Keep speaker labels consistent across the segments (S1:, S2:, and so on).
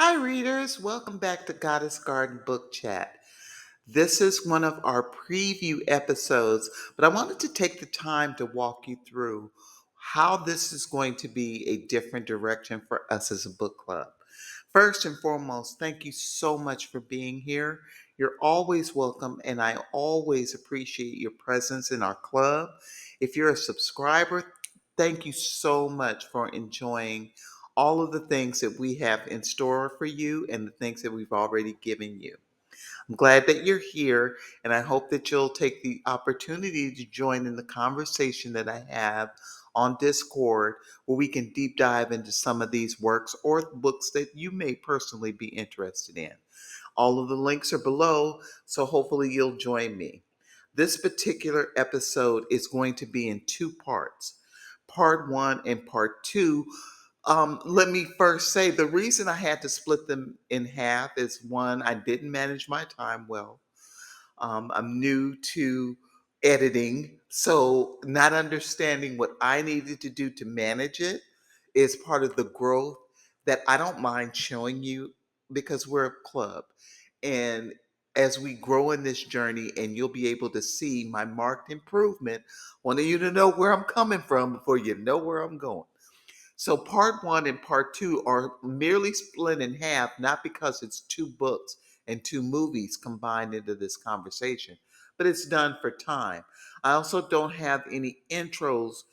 S1: Hi, readers. Welcome back to Goddess Garden Book Chat. This is one of our preview episodes, but I wanted to take the time to walk you through how this is going to be a different direction for us as a book club. First and foremost, thank you so much for being here. You're always welcome, and I always appreciate your presence in our club. If you're a subscriber, thank you so much for enjoying all of the things that we have in store for you and the things that we've already given you. I'm glad that you're here, and I hope that you'll take the opportunity to join in the conversation that I have on Discord, where we can deep dive into some of these works or books that you may personally be interested in. All of the links are below, so hopefully you'll join me. This particular episode is going to be in two parts. Part one and part two. Let me first say the reason I had to split them in half is one, I didn't manage my time well. I'm new to editing, so not understanding what I needed to do to manage it is part of the growth that I don't mind showing you because we're a club. And as we grow in this journey, and you'll be able to see my marked improvement, wanting you to know where I'm coming from before you know where I'm going. So part one and part two are merely split in half, not because it's two books and two movies combined into this conversation, but it's done for time. I also don't have any intros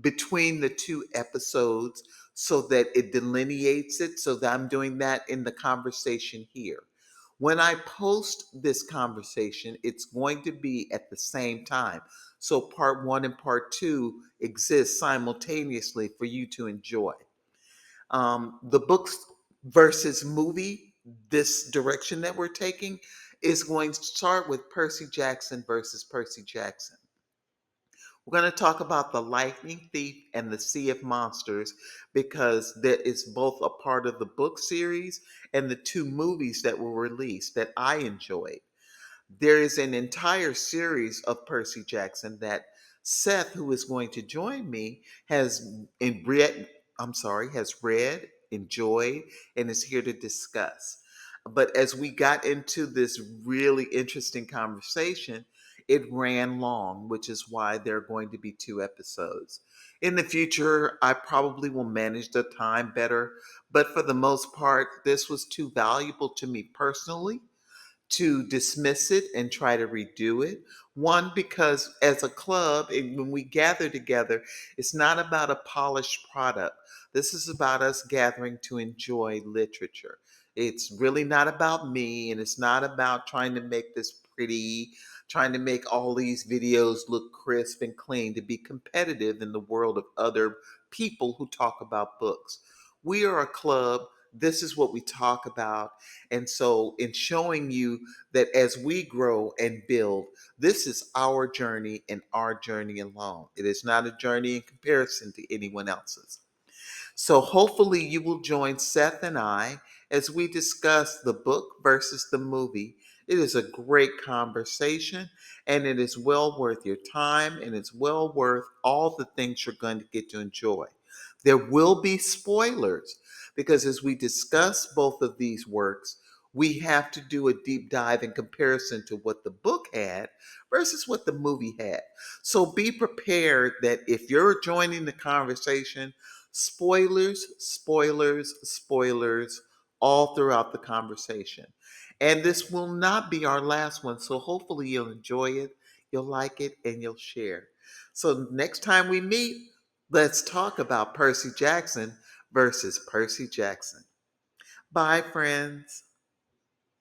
S1: between the two episodes so that it delineates it, so that I'm doing that in the conversation here. When I post this conversation, it's going to be at the same time. So part one and part two exist simultaneously for you to enjoy. The books versus movie, this direction that we're taking, is going to start with Percy Jackson versus Percy Jackson. We're going to talk about The Lightning Thief and The Sea of Monsters because that is both a part of the book series and the two movies that were released that I enjoyed. There is an entire series of Percy Jackson that Seth, who is going to join me, has read, enjoyed, and is here to discuss. But as we got into this really interesting conversation, it ran long, which is why there are going to be two episodes. In the future, I probably will manage the time better, but for the most part, this was too valuable to me personally to dismiss it and try to redo it. One, because as a club, and when we gather together, it's not about a polished product. This is about us gathering to enjoy literature. It's really not about me, and it's not about trying to make this pretty, trying to make all these videos look crisp and clean to be competitive in the world of other people who talk about books. We are a club. This is what we talk about. And so, in showing you that as we grow and build, this is our journey and our journey alone. It is not a journey in comparison to anyone else's. So hopefully you will join Seth and I as we discuss the book versus the movie. It is a great conversation, and it is well worth your time, and it's well worth all the things you're going to get to enjoy. There will be spoilers because as we discuss both of these works, we have to do a deep dive in comparison to what the book had versus what the movie had. So be prepared that if you're joining the conversation, spoilers, spoilers, spoilers all throughout the conversation. And this will not be our last one, so hopefully you'll enjoy it, you'll like it, and you'll share. So next time we meet, let's talk about Percy Jackson versus Percy Jackson. Bye, friends.